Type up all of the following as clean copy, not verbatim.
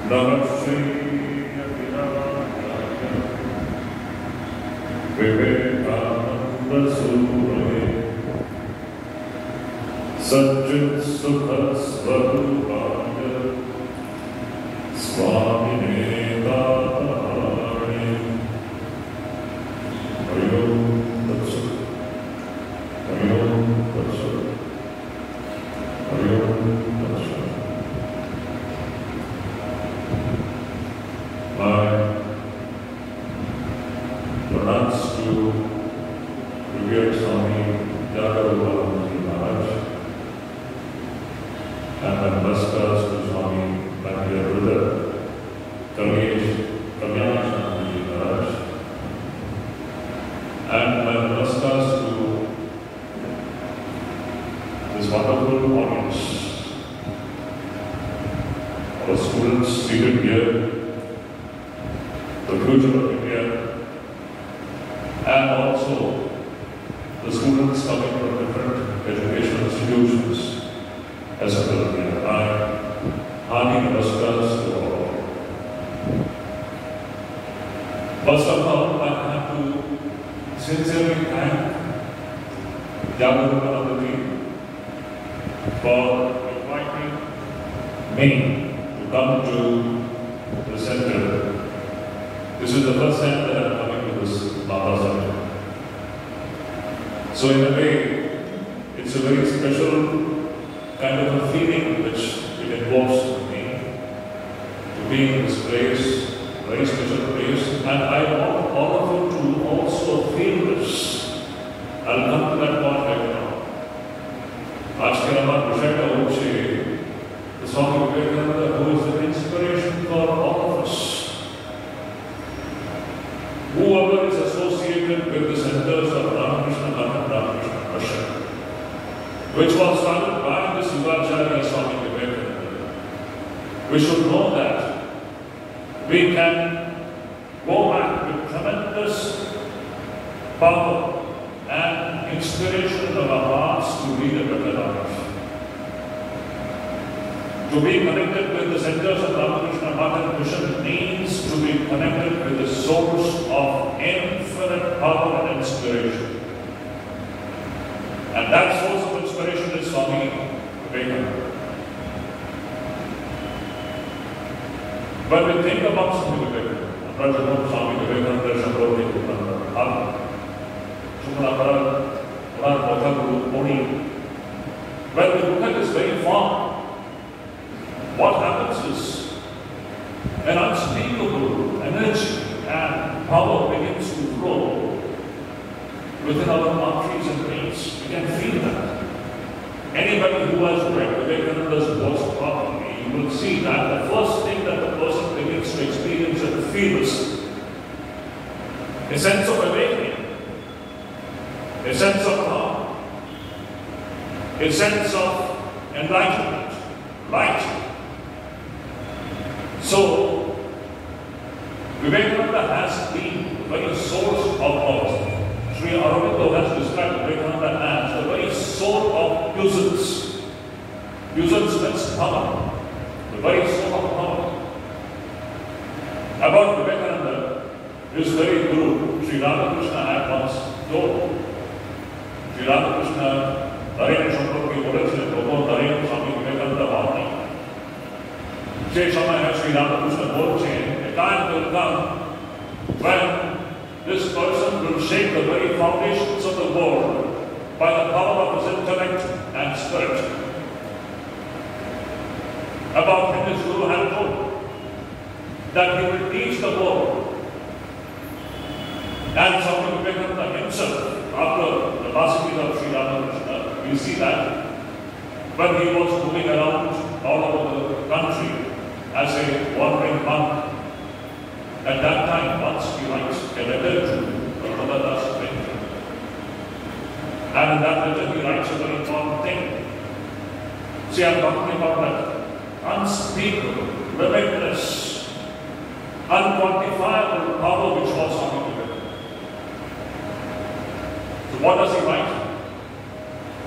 Namaste Vivekananda Surya Satchit Sukha Swarupaya Swamine Dharani Ayom Tatsat Ayom Tatsat Ayom Tatsat. My pronouns to Revered Swami Jagarubalanji Maharaj and my namaskars to Swami, my dear brother, Kalyananji Maharaj, and my namaskars to this wonderful audience, our students seated here, the future of India, and also the students coming from different educational institutions as well. I hearty namaskars to all. First of all, I have to sincerely thank Jagarubalanji for inviting me to come to the center. This is the first time that I am coming to this Baba Center. So in a way, it's a very special kind of a feeling which it involves with me to be in this place, very special place, and I want all of you to also feel this. I'll come to that point right now. आज के हमारे विषय का रूप से Swami Vivekananda, who is the inspiration for all of us. Whoever is associated with the centers of Ramakrishna Math and Ramakrishna Prasad, which was started by this Yugacharya Swami Vivekananda, we should know that we can go back with tremendous power and inspiration of our hearts to lead a better life. To be connected with the centers of Ramakrishna Math and Mission means to be connected with the source of infinite power and inspiration. And that source of inspiration is Swami Vivekananda. When we think about Swami Vivekananda, Swami Vivekananda, Shabroti, when we look at this very form, what happens is an unspeakable energy and power begins to flow within our arteries and veins. You can feel that. Anybody who has read Vivekananda's works properly, you will see that the first thing that the person begins to experience and feel is a sense of awakening, a sense of calm, a sense of enlightenment, light. So, Vivekananda has been the very source of power. Sri Aurobindo has described Vivekananda as the very soul of usance. Usance means power. The very soul of power. About Vivekananda, his very guru, Sri Ramakrishna, had once told. Sri Ramakrishna, Narayana Shampurki, Narayana Swami Vivekananda Bhavani. Say समय है श्री रामकृष्ण बोलते हैं, a time will come when this person will shake the very foundations of the world by the power of his intellect and spirit. About him, his guru had told that he will teach the world. And Swami Vivekananda himself, after the passing of Sri Ramakrishna, you see that when he was moving around all over the country as a wandering monk, at that time, once he writes a letter to Brahmada Das Bhakti. And in that letter he writes a very important thing. See, I'm talking about that unspeakable, limitless, unquantifiable power which was Swami Vivekananda. So what does he write?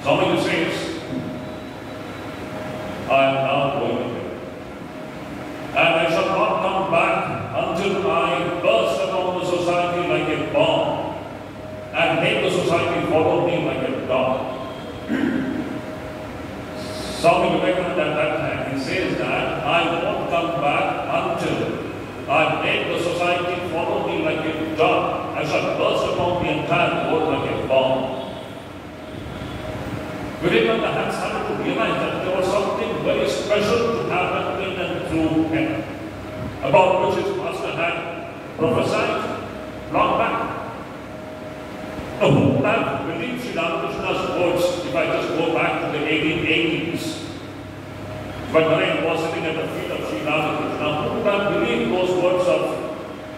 Swami says, I am now going away. And I shall society follow me like a dog. Swami Vivekananda at that time, he says that I won't come back until I make the society follow me like a dog. I shall burst upon the entire world like a bomb. Vivekananda had started to realize that there was something very special to happen in and through him, about which his master had prophesied long back. Who would have believed Sri Ramakrishna's words if I just go back to the 1880s? When Narayan was sitting at the feet of Sri Ramakrishna, who would have believed those words of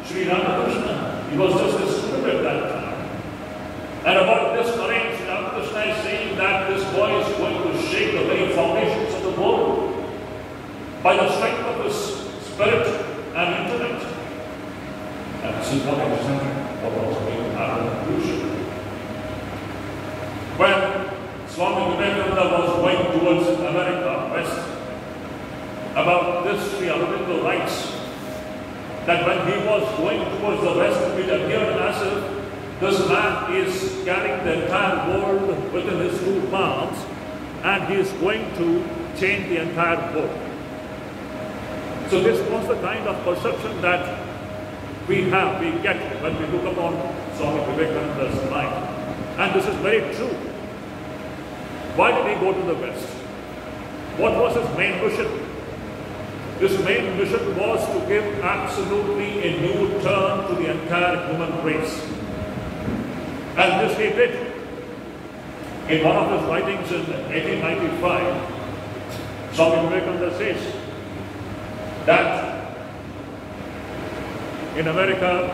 Sri Ramakrishna? He was just a student at that time. And about this Narayan, Sri Ramakrishna is saying that this boy is going to shake the very foundations of the world by the strength of his spirit and intellect. And this is what I presented, what was going to happen in the future. When Swami Vivekananda was going towards America, West, about this Sri Aurobindo writes that when he was going towards the West, it appeared as if this man is carrying the entire world within his two palms and he is going to change the entire world. So this was the kind of perception that we get when we look upon Swami Vivekananda's life. And this is very true. Why did he go to the West? What was his main mission? His main mission was to give absolutely a new turn to the entire human race. And this he did. In one of his writings in 1895, Swami Vivekananda says that in America,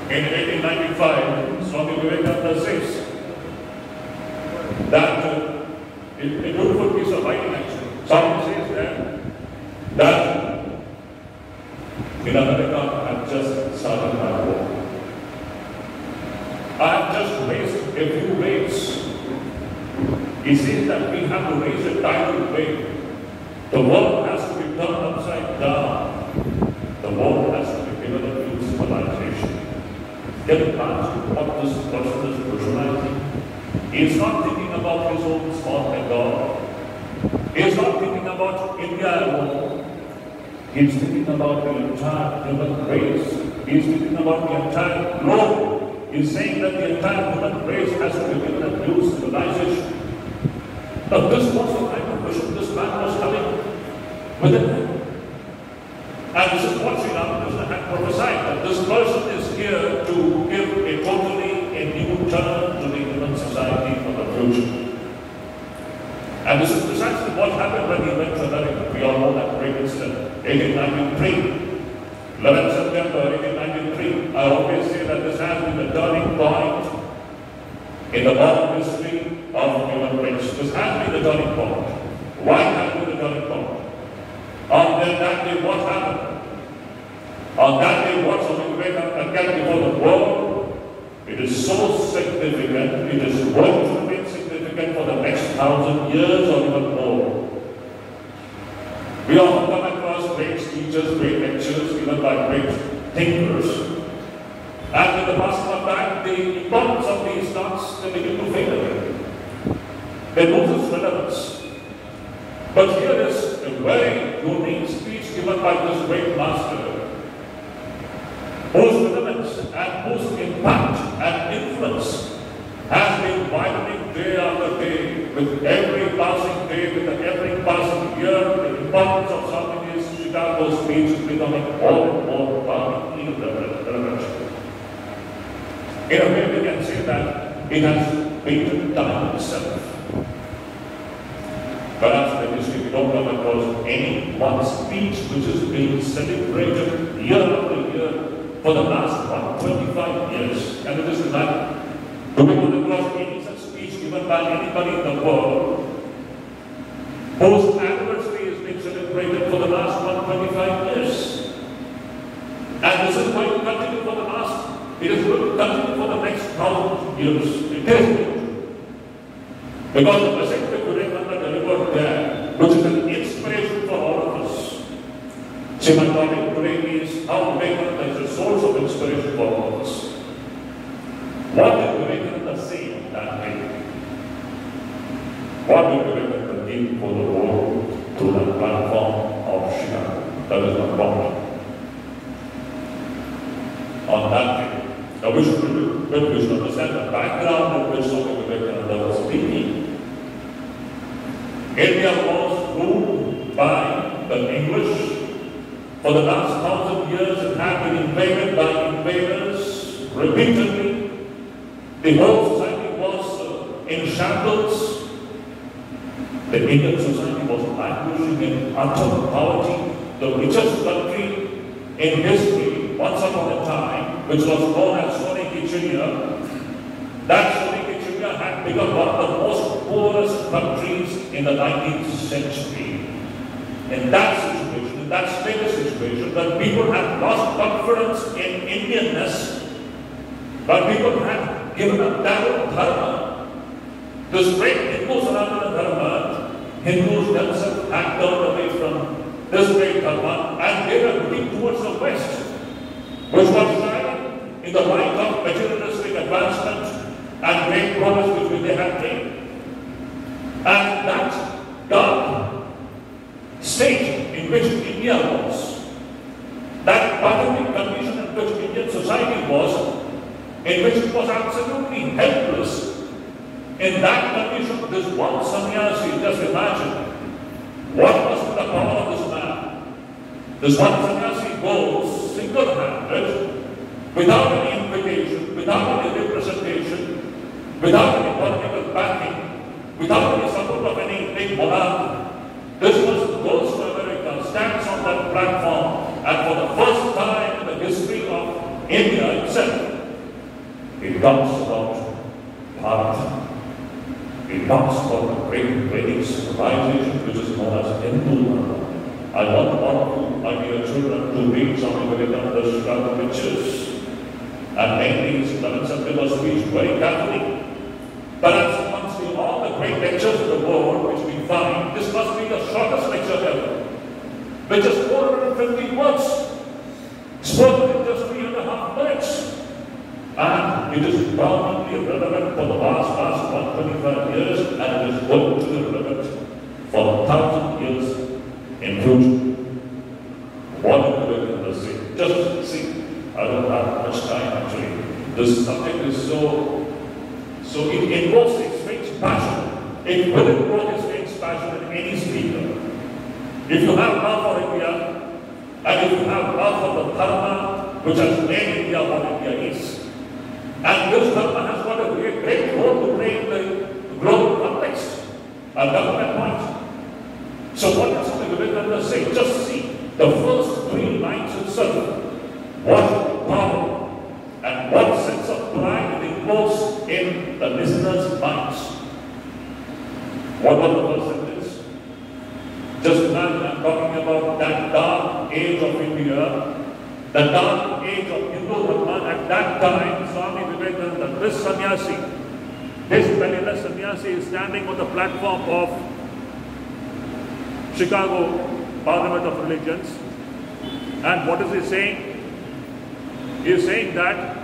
in 1895, Swami Vivekananda says that a beautiful piece of writing actually. Swami says that in America I have just started my work. I have just raised a few waves. He says that we have to raise a tidal wave. The world has to be turned upside down. The world has to be given a new civilization. Get a glance to what this person is visualizing. He is not thinking about his own small Bengal. He is not thinking about India alone. He is thinking about the entire human race. He is thinking about the entire globe. He is saying that the entire human race has to be given a new civilization. Now this was the kind of vision this man was having within him. And this is what Sri Ramakrishna had prophesied, that this person is here to give a totally a new turn to the human society for the future. And this is precisely what happened when he went to America. We all know that great incident, 1893. 11 September 1893. I always say that this has been the turning point in the modern history of human race. This has been the turning point. Why has it been the turning point? On that day, what happened? On that day, what Swami Vivekananda kept before the world? It is so significant, it is going to remain significant for the next 1,000 years or even more. We often come across great speeches, great lectures given by great thinkers. And in the passing of time, the importance of these thoughts they begin to fade away. They lose its relevance. But here is a very unique speech given by this great master, whose relevance and whose impact and influence has been widening day after day, with every passing day, with every passing year. The importance of Swami's Chicago speech is becoming more and more powerfully relevant. In a way, we can say that it has beaten time itself. Perhaps in history we don't come across any one speech which is being celebrated year after year for the last 125 years. And it is that do we come across any such speech given by anybody in the world whose anniversary is being celebrated for the last 125 years? And this is going to continue for the last, it is going to continue for the next 1,000 years. It is. Because the message that Vivekananda delivered there, which is an inspiration What did Vivekananda say on that day? What did Vivekananda give for the world to the platform of Chicago? That is my point. On that day, now we should understand the background in which Swami Vivekananda was speaking. India was ruled by the English. For the last 1,000 years, it had been invaded by invaders repeatedly. The whole society was in shambles. The Indian society was languishing in utter poverty. The richest country in history, once upon a time, which was known as Sonikichinya, that Sonikichinya had become one of the most poorest countries in the 19th century. In that situation, in that status situation, that people had lost confidence in Indianness, but people had given up that dharma. This great Hindu Sanatana dharma, Hindus themselves had turned away from this great dharma and they were looking towards the West, which was shining in the light of materialistic advancement and great progress which they had made. And that dark state in which India was, that pathetic condition in which Indian society was, in which it was absolutely helpless, in that condition, this one sannyasi, just imagine, what must be the power of this man? This one sannyasi goes single-handed, without any invitation, without any representation, without any political backing, without any support of any big monarch. This person goes to America, stands on that platform, and for the first time in the history of India itself, he talks about Bharat. He talks about the great Vedic civilization which is known as Hindu Dharma. I want all of you, my dear children, to read Swami Vivekananda's Chicago pictures and mainly his 11th September speech very carefully. Perhaps amongst all the great lectures in the world which we find, this must be the shortest lecture ever, which is 450 words, spoken in just 3.5 minutes. And it is prominently relevant for the last 125 years, and it is going to be relevant for 1,000 years in future. What did Vivekananda say? Just see, I don't have much time actually. This subject is so it involves extreme passion. It will invoke extreme passion in any speaker. If you have love for India, and if you have love for the dharma which has made India what India is, and this dharma has got a great role to play in the global context. And that's my point. So what does Swami Vivekananda say? Just see the first 3 lines itself. What power and what sense of pride it invokes in the listeners' minds. What was the first sentence? Just imagine I'm talking about that dark age of India, the dark age of Hindu Dharma. At that time, Swami Vivekananda, this sannyasi, this penniless sannyasi is standing on the platform of Chicago Parliament of Religions. And what is he saying? He is saying that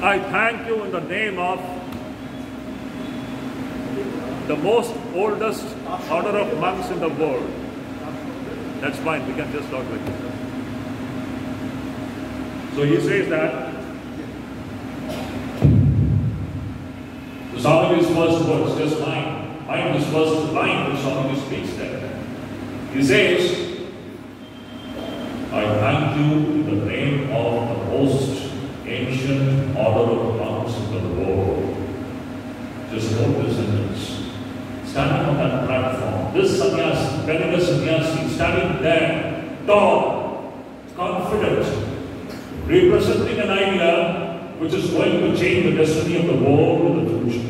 I thank you in the name of the most oldest order of monks in the world. That's fine, we can just talk like this. So he says that the Swami's first words, just mind his first line which Swami speaks there. He says, I thank you in the name of the most ancient order of monks in the world. Just note this sentence. Standing on that platform, this sannyasi, penniless sannyasi, standing there, tall, confident, representing an idea which is going to change the destiny of the world in the future.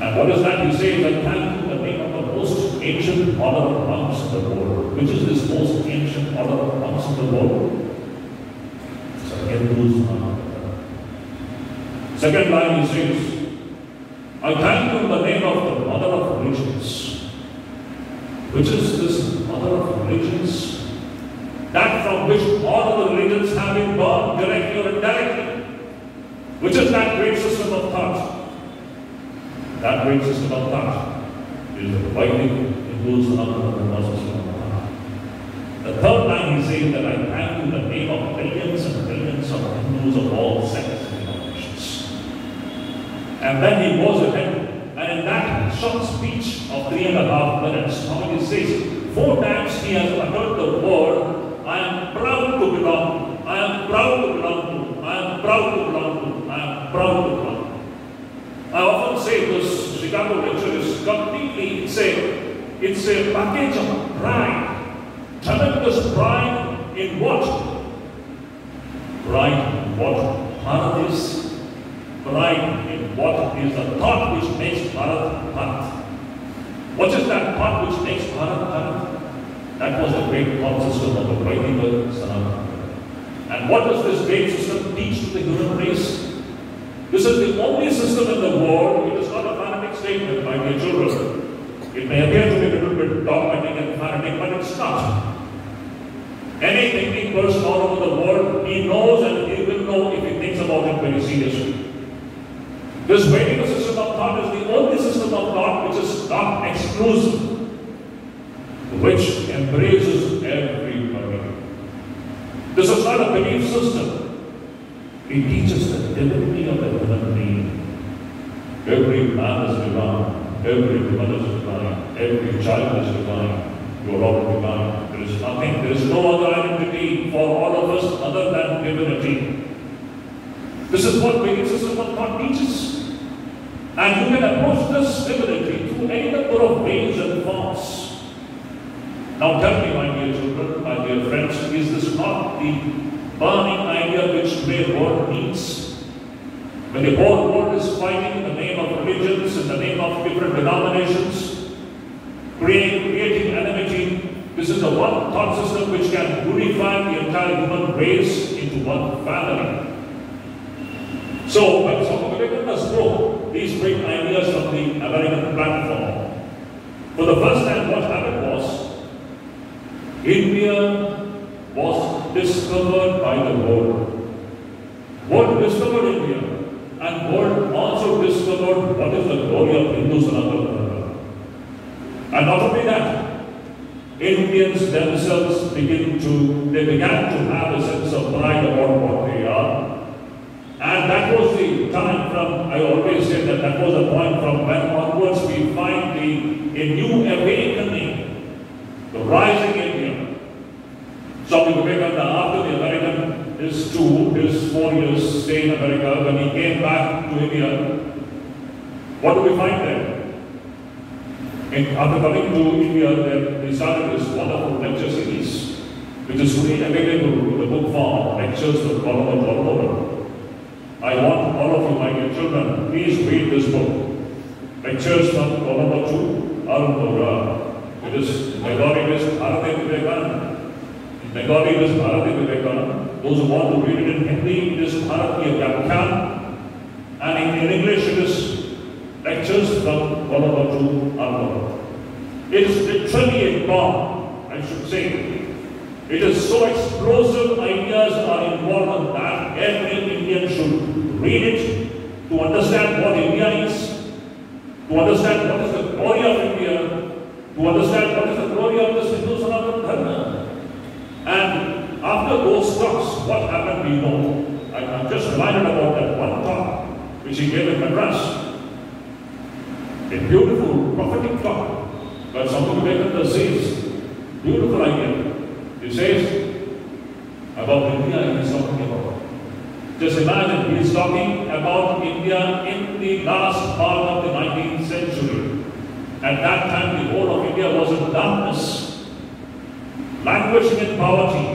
And what is that? He says, I thank you in the name of the most ancient order of monks in the world. Which is this most ancient order of monks in the world? So Hindu Sanatana. Second line he says, I thank you in the name of the mother of religions. Which is this mother of religions? That from which all the religions have been born, directly or indirectly. Which is that great system of thought? That great system of thought is the Vedic Hindus and other system of thought. The third line he says that I thank you in the name of billions and billions of Hindus of all sects and denominations. And then he goes ahead, and in that short speech of 3.5 minutes, how he says, 4 times he has uttered the word, I am proud to belong to, I am proud to belong to, I am proud to belong to, I am proud to belong to. I often say this Chicago lecture is completely, it's a package of pride. Tremendous pride in what? Pride in what Bharat is. Pride in what is the thought which makes Bharat Bharat. What is that thought which makes Bharat Bharat? That was the great thought system of the Vedic Sanatana. And what does this great system teach to the human race? This is the only system in the world. It is not a fanatic statement, my dear children. It may appear to be a little bit dogmatic and fanatic, but it's not. Any thinking person all over the world, he knows and he will know if he thinks about it very seriously. This Vedic system of thought is the only system of thought which is not exclusive, which embraces everybody. This is not a belief system. It teaches the divinity of the human being. Every man is divine, every woman is divine, every child is divine. You are all divine. There is nothing, there is no other identity for all of us other than divinity. This is what Vedic system of thought teaches. And you can approach this divinity through any number of ways and forms. Now tell me, my dear children, my dear friends, is this not the burning idea which the world needs? When the whole world is fighting in the name of religions, in the name of different denominations, creating enmity, this is the one thought system which can unify the entire human race into one family. So when Swami Vivekananda spoke these great ideas from the American platform, for the first time what happened was, India was discovered by the world. World discovered India, and world also discovered what is the glory of Hindu Sanatana. And not only that, Indians themselves began to have a sense of pride about what they are. And that was the time from, I always say that was the point from when onwards we find a new awakening, the rising India. Swami Vivekananda, after the American, his 4 years stay in America, when he came back to India, what do we find there? After coming to India, they started this wonderful lecture series, which is today available in the book form, Lectures from Colombo. I want all of you, my dear children, please read this book, Lectures from Colombo to Arundora. It is in Bengali, it is Bharati Vivekananda. In Bengali, it is Bharati Vivekananda. Those who want to read it in Hindi, it is Bharatiya Vyakhyan. And in English, it is Lectures from Colombo to Arundora. It is literally a bomb, I should say. It is so explosive, ideas are involved in that. Every Indian should read it to understand what India is, to understand what is the glory of India, to understand what is the glory of this Hindu Sanatana Dharma. And after those talks, what happened we know. I'm just reminded about that one talk which he gave in Madras. A beautiful prophetic talk. But Swami Vivekananda says, beautiful idea. He says about India, he is talking about. Just imagine, he is talking about India in the last part of the 19th century. At that time, the whole of India was in darkness, languishing in poverty.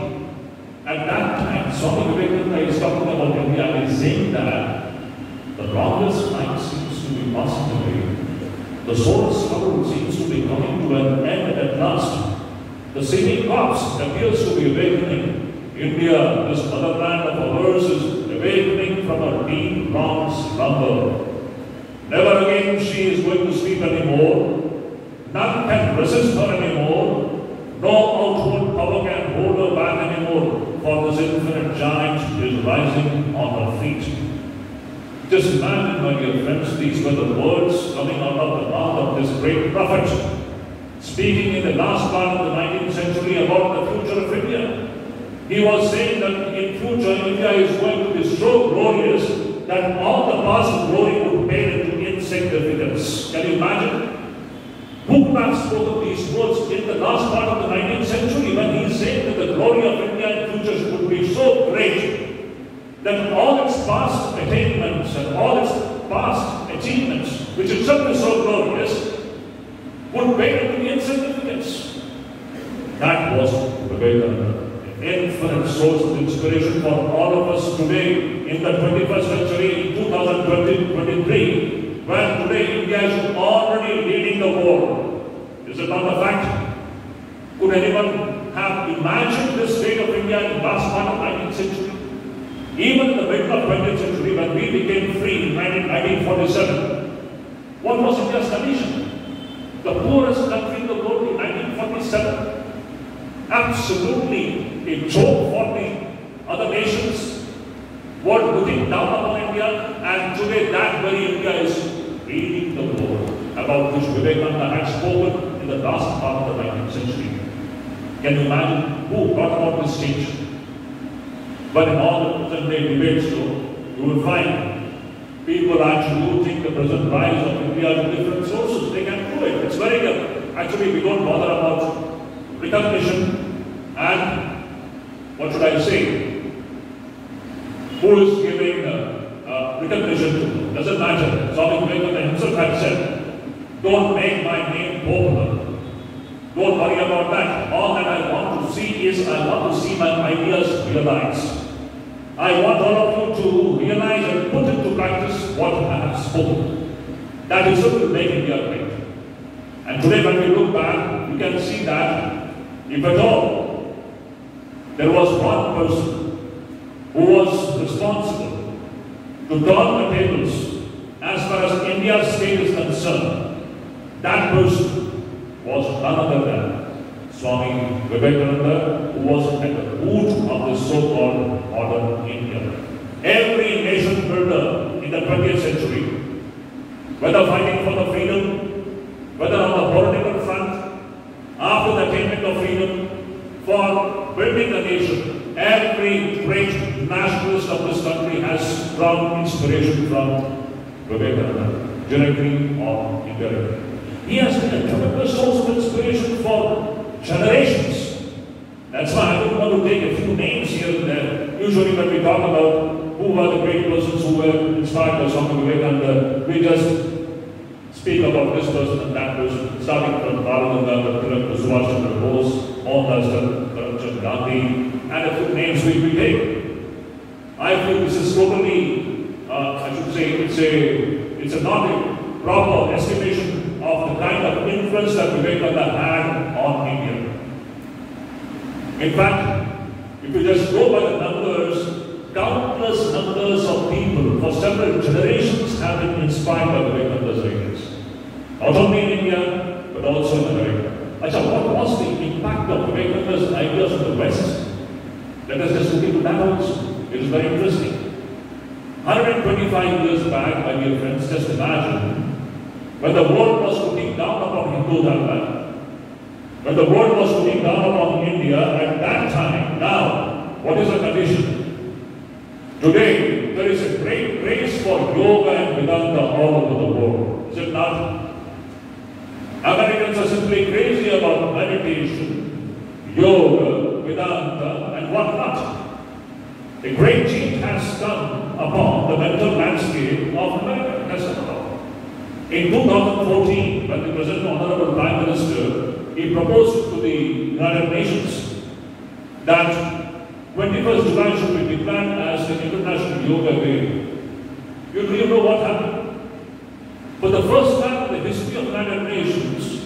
At that time, Swami Vivekananda is talking about India and is saying that the longest night seems to be passing away. The solar struggle seems to be coming to an end at last. The seeming corpse appears to be awakening. India, this motherland of ours, is awakening from a deep, long slumber. Never again she is going to sleep anymore. None can resist her anymore. No outward power can hold her back anymore, for this infinite giant is rising on her feet. Just imagine, my dear friends, these were the words coming out of the mouth of this great prophet, speaking in the last part of the 19th century about the future of India. He was saying that in future India is going to be so glorious that all the past glory would pale into insignificance. Can you imagine? Who could have spoken these words in the last part of the 19th century when he said that the glory of India in future would be so great that all its past attainments and all its past achievements, which itself is so glorious, would pale into insignificance? That was Vivekananda. Infinite source of inspiration for all of us today in the 21st century, in 2023, when today India is already leading the world. Is it not a fact? Could anyone have imagined this state of India in the last part of the 19th century? Even in the middle of the 20th century, when we became free in 1947, what was India's condition? The poorest country in the world in 1947. Absolutely a joke for the other nations were looking down upon India, and today that very India is leading the world, about which Vivekananda had spoken in the last part of the 19th century. Can you imagine who brought about this change? But in all the present day debates, though, you will find people actually who think the present rise of India in different sources. They can prove it. It's very good. Actually, we don't bother about recognition and, what should I say, who is giving recognition to. Doesn't matter. Swami Vivekananda himself had said, don't make my name popular. Don't worry about that. All that I want to see is, I want to see my ideas realized. I want all of you to realize and put into practice what I have spoken. That is what will make India great. And today when we look back, we can see that, if at all, there was one person who was responsible to turn the tables as far as India's state is concerned. That person was none other than Swami Vivekananda, who was at the root of this so-called modern India. Every nation builder in the 20th century, whether fighting for the freedom, whether on the political front, after the attainment of freedom, for building the nation, every great nationalist of this country has drawn inspiration from Vivekananda, directly or indirectly. He has been a tremendous source of inspiration for generations. That's why I don't want to take a few names here and there. Usually when we talk about who were the great persons who were inspired by Swami Vivekananda, we just speak about this person and that person, starting from Bal Gangadhar Tilak to Subhash Chandra Bose, Mohandas Karamchand Gandhi, and a few names we take. I feel this is totally, I should say, it's a not a proper estimation of the kind of influence that Vivekananda had on India. In fact, if you just go by the numbers, countless numbers of people for several generations have been inspired by Vivekananda's ideas. Not only in India, but also in America. What was the impact of Vivekananda's ideas on the West? Let us just look into that also. It is very interesting. 125 years back, my dear friends, just imagine, when the world was looking down upon Hindu Dharma, when the world was looking down upon India at that time, now, what is the condition? Today, there is a great praise for yoga and Vedanta all over the world. Is it not? Americans are simply crazy about meditation, yoga, Vedanta, and whatnot. A great change has come upon the mental landscape of America. In 2014, when the President Honorable Prime Minister, he proposed to the United Nations that 21st July should be declared as the International Yoga Day. You know what happened? For the first time in the history of the United Nations,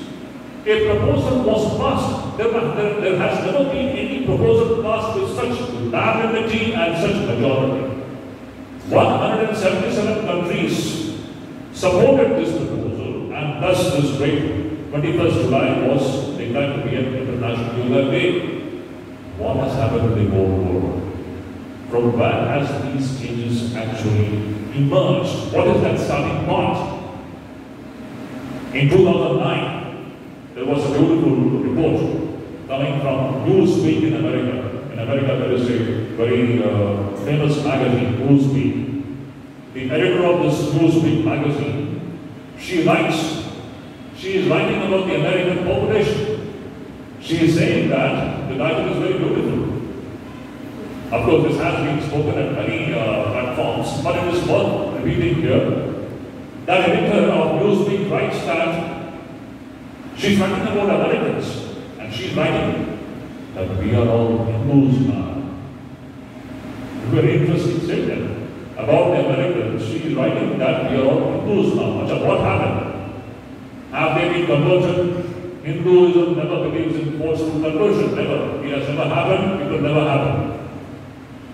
a proposal was passed. There has never been any proposal passed with such unanimity and such majority. 177 countries supported this proposal, and thus this great 21st July was declared to be an International Yoga Day. What has happened in the whole world? From where has these changes actually emerged? What is that starting point? In 2009, there was a beautiful report coming from Newsweek in America. In America, there is a very famous magazine, Newsweek. The editor of this Newsweek magazine, she is writing about the American population. She is saying that the title is very beautiful. Of course, this has been spoken at many platforms, but it is worth repeating here. The editor of Newsweek writes that she's writing about Americans, and she's writing that we are all Hindus now. A very interesting statement about the Americans. She is writing that we are all Hindus now. What happened? Have they been converted? Hinduism never believes in forceful conversion. Never. It has never happened. It will never happen.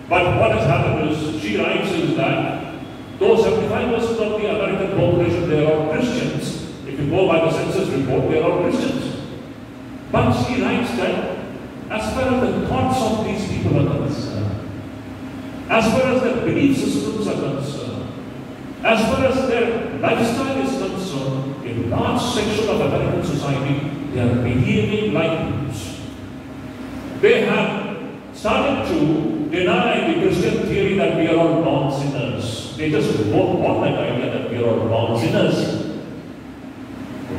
But what has happened is, she writes is that though 75% of the American population, they are all Christians. If you go by the census report, they are all Christians. But she writes that as far as the thoughts of these people are concerned, as far as their belief systems are concerned, as far as their lifestyle is concerned, a large section of American society, they are behaving like Hindus. They have started to deny the Christian theory that we are all born sinners. They just don't want that idea that we are all born sinners.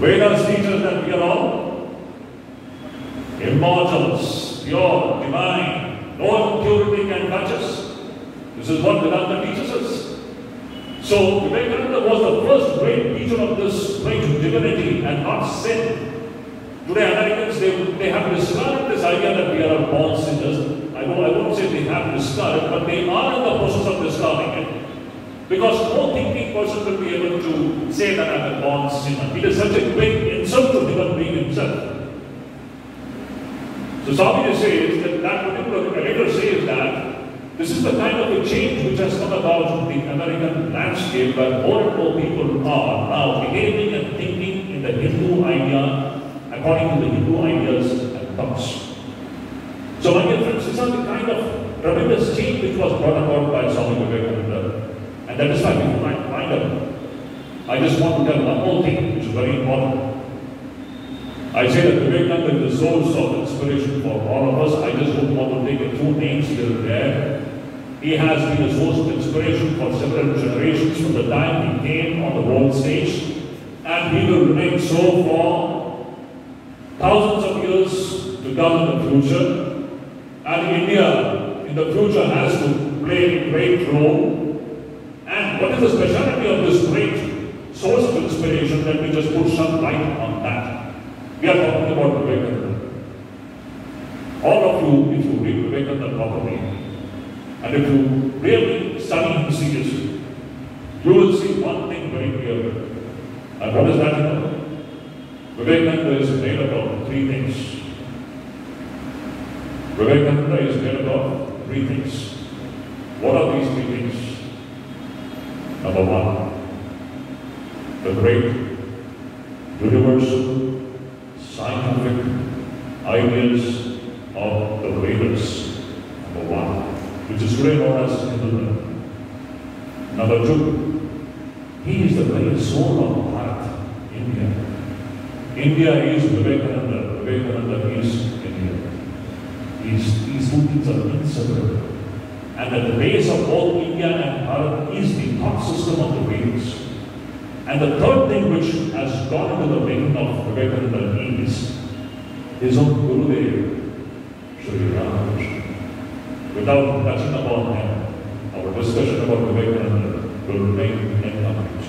Vedas teach us that we are all immortals, pure, divine, no impurity can touch us. This is what Vedanta teaches us. So Vivekananda was the first great teacher of this great divinity and not sin. Today Americans, they have discarded this idea that we are all born sinners. I won't say they have discarded, but they are in the process of discarding it. Because no thinking person will be able to say that I'm a born sinner. It is such a great insult to human being himself. So Swamiji says that particular editor says that this is the kind of a change which has come about in the American landscape, where more and more people are now behaving and thinking in the Hindu idea, according to the Hindu ideas and thoughts. So my dear friends, these are the kind of tremendous change which was brought about by Swami Vivekananda. And that is why we find out. I just want to tell one more thing which is very important. I say that Vivekananda is the source of inspiration for all of us. I just don't want to take a few names here and there. He has been a source of inspiration for several generations from the time he came on the world stage. And he will remain so for thousands of years to come in the future. And India in the future has to play a great role. And what is the speciality of this great source of inspiration? Let me just put some light on that. We are talking about Vivekananda. All of you, if you read Vivekananda properly, and if you really study him seriously, you will see one thing very clearly. And what is that? Vivekananda is made up of three things. Vivekananda is made up of three things. What are these three things? Number one, the great universal scientific ideas of the Vedas. Number one, which is today known as Hinduism. Number two, he is the very soul of Bharat, India. India is Vivekananda. Vivekananda is India. These two things are inseparable. And at the base of both India and Bharat is the thought system of the Vedas. And the third thing which has gone into the making of Vivekananda is his own Gurudev, Sri Ramakrishna. Without touching upon him, our discussion about Vivekananda will remain incomplete.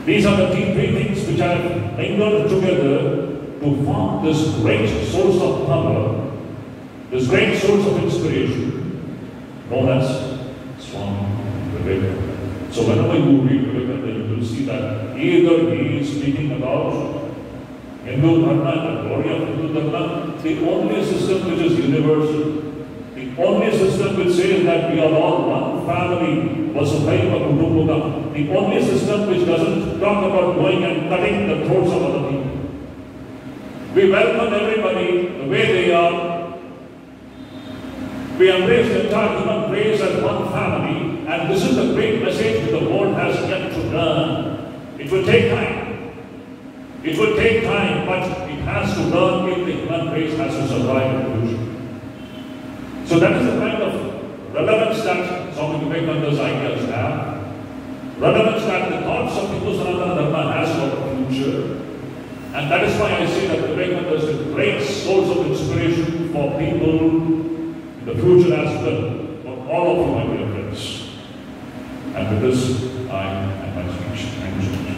These are the three things which have mingled together to form this great source of power, this great source of inspiration, known as Swami Vivekananda. So whenever you read Vivekananda, you will see that either he is speaking about Hindu Dharma, the glory of Hindu Dharma, the only system which is universal, the only system which says that we are all one family, Vasudhaiva Kutumbakam. The only system which doesn't talk about going and cutting the throats of other people. We welcome everybody the way they are. We embrace the entire human race as one family, and this is the great message that the world has yet to learn. It will take time. It will take time, but it has to learn if the human race has to survive evolution. So that is the kind of relevance that Swami Vivekananda's ideas have. Relevance that the thoughts of Hindu Sanatana Dharma has for the future. And that is why I say that Vivekananda is a great source of inspiration for people in the future as well, for all of you, my dear friends. And with this, I end my speech. Thank you so much.